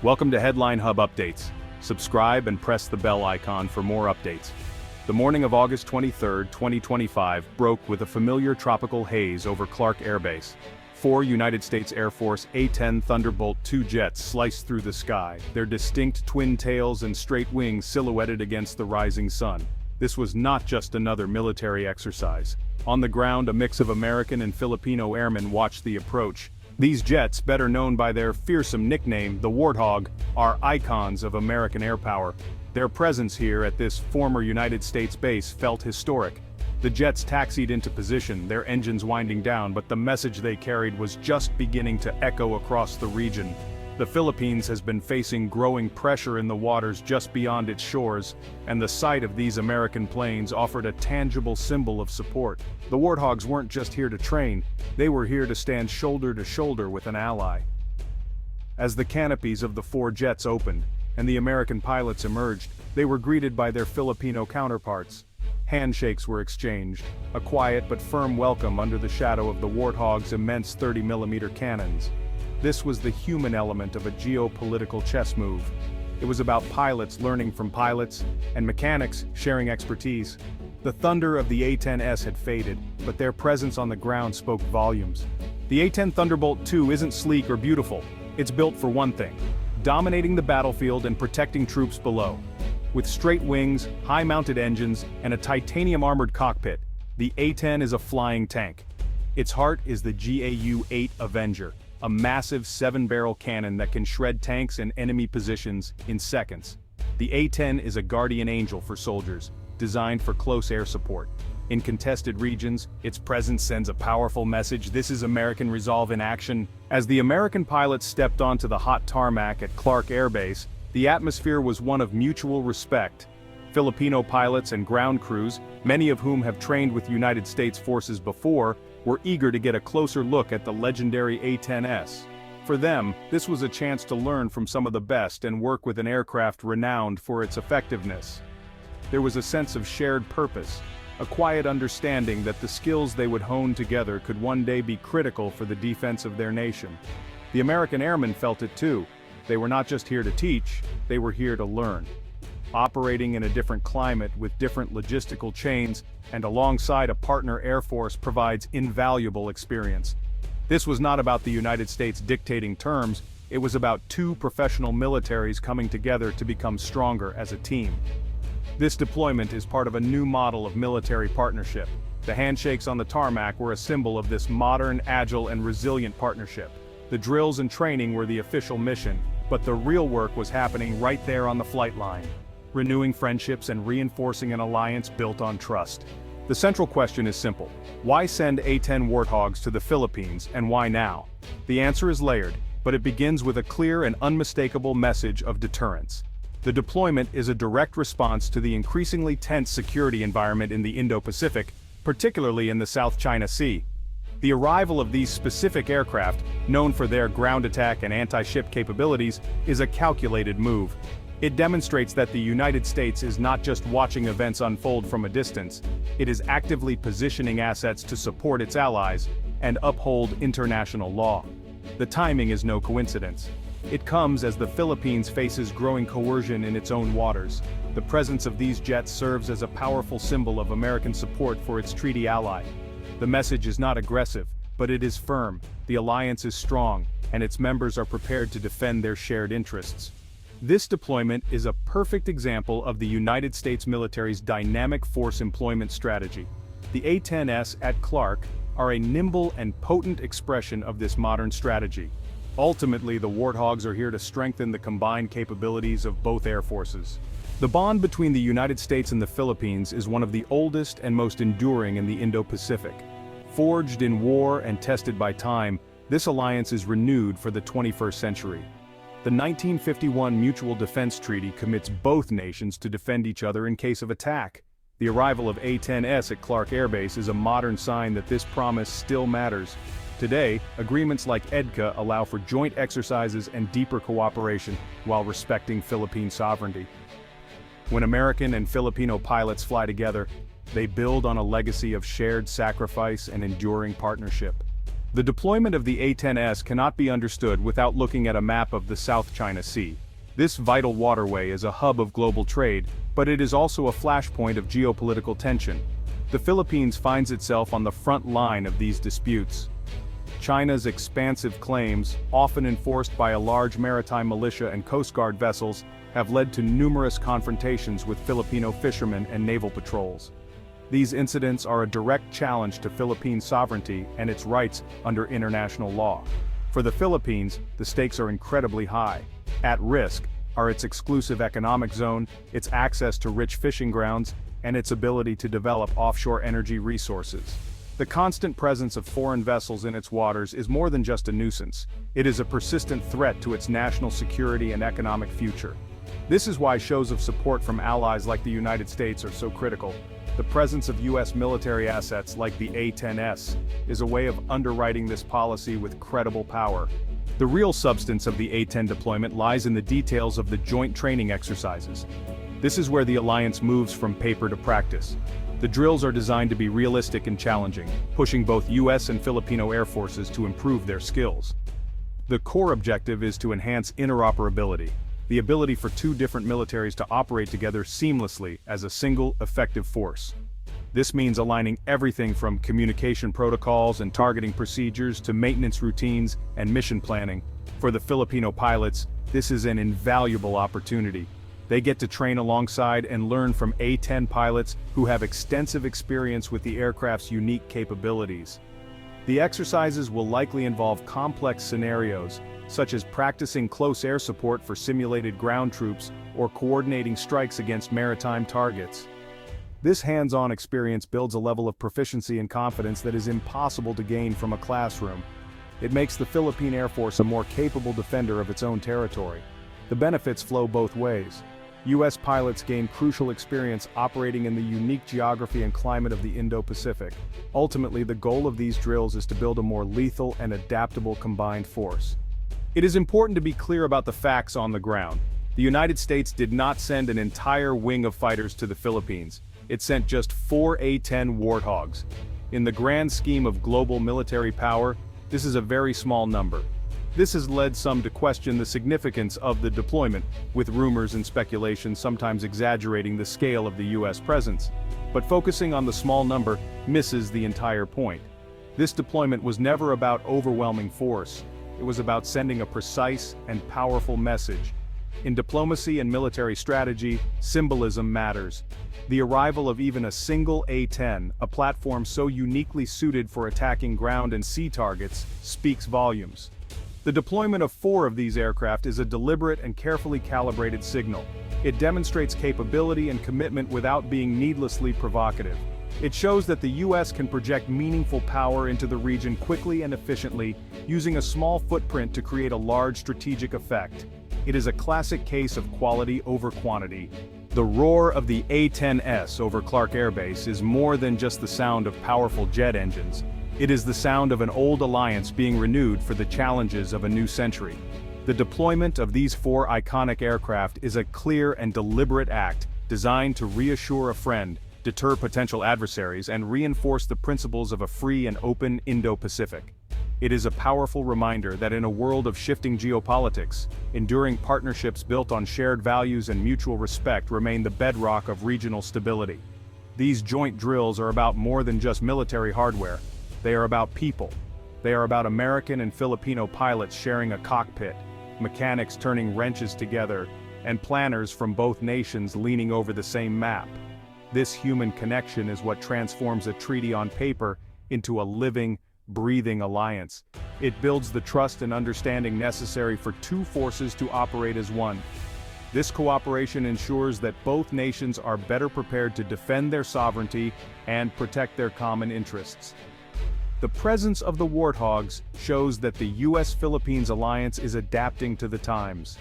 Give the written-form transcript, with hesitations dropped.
Welcome to Headline Hub Updates. Subscribe and press the bell icon for more updates. The morning of August 23, 2025 broke with a familiar tropical haze over Clark Air Base. Four United States Air Force A-10 Thunderbolt II jets sliced through the sky, their distinct twin tails and straight wings silhouetted against the rising sun. This was not just another military exercise. On the ground, a mix of American and Filipino airmen watched the approach. These jets, better known by their fearsome nickname, the Warthog, are icons of American air power. Their presence here at this former United States base felt historic. The jets taxied into position, their engines winding down, but the message they carried was just beginning to echo across the region. The Philippines has been facing growing pressure in the waters just beyond its shores, and the sight of these American planes offered a tangible symbol of support. The Warthogs weren't just here to train, they were here to stand shoulder to shoulder with an ally. As the canopies of the four jets opened, and the American pilots emerged, they were greeted by their Filipino counterparts. Handshakes were exchanged, a quiet but firm welcome under the shadow of the Warthog's immense 30mm cannons. This was the human element of a geopolitical chess move. It was about pilots learning from pilots, and mechanics sharing expertise. The thunder of the A-10S had faded, but their presence on the ground spoke volumes. The A-10 Thunderbolt II isn't sleek or beautiful. It's built for one thing: dominating the battlefield and protecting troops below. With straight wings, high-mounted engines, and a titanium-armored cockpit, the A-10 is a flying tank. Its heart is the GAU-8 Avenger, a massive 7-barrel cannon that can shred tanks and enemy positions in seconds. The A-10 is a guardian angel for soldiers, designed for close air support. In contested regions, its presence sends a powerful message: this is American resolve in action. As the American pilots stepped onto the hot tarmac at Clark Air Base, the atmosphere was one of mutual respect. Filipino pilots and ground crews, many of whom have trained with United States forces before, were eager to get a closer look at the legendary A-10S. For them, this was a chance to learn from some of the best and work with an aircraft renowned for its effectiveness. There was a sense of shared purpose, a quiet understanding that the skills they would hone together could one day be critical for the defense of their nation. The American airmen felt it too. They were not just here to teach, they were here to learn. Operating in a different climate with different logistical chains and alongside a partner air force provides invaluable experience. This was not about the United States dictating terms, it was about two professional militaries coming together to become stronger as a team. This deployment is part of a new model of military partnership. The handshakes on the tarmac were a symbol of this modern, agile, and resilient partnership. The drills and training were the official mission, but the real work was happening right there on the flight line, renewing friendships and reinforcing an alliance built on trust. The central question is simple: why send A-10 Warthogs to the Philippines, and why now? The answer is layered, but it begins with a clear and unmistakable message of deterrence. The deployment is a direct response to the increasingly tense security environment in the Indo-Pacific, particularly in the South China Sea. The arrival of these specific aircraft, known for their ground attack and anti-ship capabilities, is a calculated move. It demonstrates that the United States is not just watching events unfold from a distance, it is actively positioning assets to support its allies and uphold international law. The timing is no coincidence. It comes as the Philippines faces growing coercion in its own waters. The presence of these jets serves as a powerful symbol of American support for its treaty ally. The message is not aggressive, but it is firm. The alliance is strong, and its members are prepared to defend their shared interests. This deployment is a perfect example of the United States military's dynamic force employment strategy. The A-10S at Clark are a nimble and potent expression of this modern strategy. Ultimately, the Warthogs are here to strengthen the combined capabilities of both air forces. The bond between the United States and the Philippines is one of the oldest and most enduring in the Indo-Pacific. Forged in war and tested by time, this alliance is renewed for the 21st century. The 1951 Mutual Defense Treaty commits both nations to defend each other in case of attack. The arrival of A-10S at Clark Air Base is a modern sign that this promise still matters. Today, agreements like EDCA allow for joint exercises and deeper cooperation while respecting Philippine sovereignty. When American and Filipino pilots fly together, they build on a legacy of shared sacrifice and enduring partnership. The deployment of the A-10S cannot be understood without looking at a map of the South China Sea. This vital waterway is a hub of global trade, but it is also a flashpoint of geopolitical tension. The Philippines finds itself on the front line of these disputes. China's expansive claims, often enforced by a large maritime militia and Coast Guard vessels, have led to numerous confrontations with Filipino fishermen and naval patrols. These incidents are a direct challenge to Philippine sovereignty and its rights under international law. For the Philippines, the stakes are incredibly high. At risk are its exclusive economic zone, its access to rich fishing grounds, and its ability to develop offshore energy resources. The constant presence of foreign vessels in its waters is more than just a nuisance. It is a persistent threat to its national security and economic future. This is why shows of support from allies like the United States are so critical. The presence of U.S. military assets like the A-10S is a way of underwriting this policy with credible power. The real substance of the A-10 deployment lies in the details of the joint training exercises. This is where the alliance moves from paper to practice. The drills are designed to be realistic and challenging, pushing both U.S. and Filipino air forces to improve their skills. The core objective is to enhance interoperability, the ability for two different militaries to operate together seamlessly as a single, effective force. This means aligning everything from communication protocols and targeting procedures to maintenance routines and mission planning. For the Filipino pilots, this is an invaluable opportunity. They get to train alongside and learn from A-10 pilots who have extensive experience with the aircraft's unique capabilities. The exercises will likely involve complex scenarios, such as practicing close air support for simulated ground troops or coordinating strikes against maritime targets. This hands-on experience builds a level of proficiency and confidence that is impossible to gain from a classroom. It makes the Philippine Air Force a more capable defender of its own territory. The benefits flow both ways. U.S. pilots gain crucial experience operating in the unique geography and climate of the Indo-Pacific. Ultimately, the goal of these drills is to build a more lethal and adaptable combined force. It is important to be clear about the facts on the ground. The United States did not send an entire wing of fighters to the Philippines. It sent just 4 A-10 Warthogs. In the grand scheme of global military power, this is a very small number. This has led some to question the significance of the deployment, with rumors and speculation sometimes exaggerating the scale of the U.S. presence. But focusing on the small number misses the entire point. This deployment was never about overwhelming force. It was about sending a precise and powerful message. In diplomacy and military strategy, symbolism matters. The arrival of even a single A-10, a platform so uniquely suited for attacking ground and sea targets, speaks volumes. The deployment of 4 of these aircraft is a deliberate and carefully calibrated signal. It demonstrates capability and commitment without being needlessly provocative. It shows that the U.S. can project meaningful power into the region quickly and efficiently, using a small footprint to create a large strategic effect. It is a classic case of quality over quantity. The roar of the A-10S over Clark Air Base is more than just the sound of powerful jet engines. It is the sound of an old alliance being renewed for the challenges of a new century. The deployment of these 4 iconic aircraft is a clear and deliberate act designed to reassure a friend, deter potential adversaries, and reinforce the principles of a free and open Indo-Pacific. It is a powerful reminder that in a world of shifting geopolitics, enduring partnerships built on shared values and mutual respect remain the bedrock of regional stability. These joint drills are about more than just military hardware. They are about people. They are about American and Filipino pilots sharing a cockpit, mechanics turning wrenches together, and planners from both nations leaning over the same map. This human connection is what transforms a treaty on paper into a living, breathing alliance. It builds the trust and understanding necessary for 2 forces to operate as one. This cooperation ensures that both nations are better prepared to defend their sovereignty and protect their common interests. The presence of the Warthogs shows that the U.S.-Philippines alliance is adapting to the times.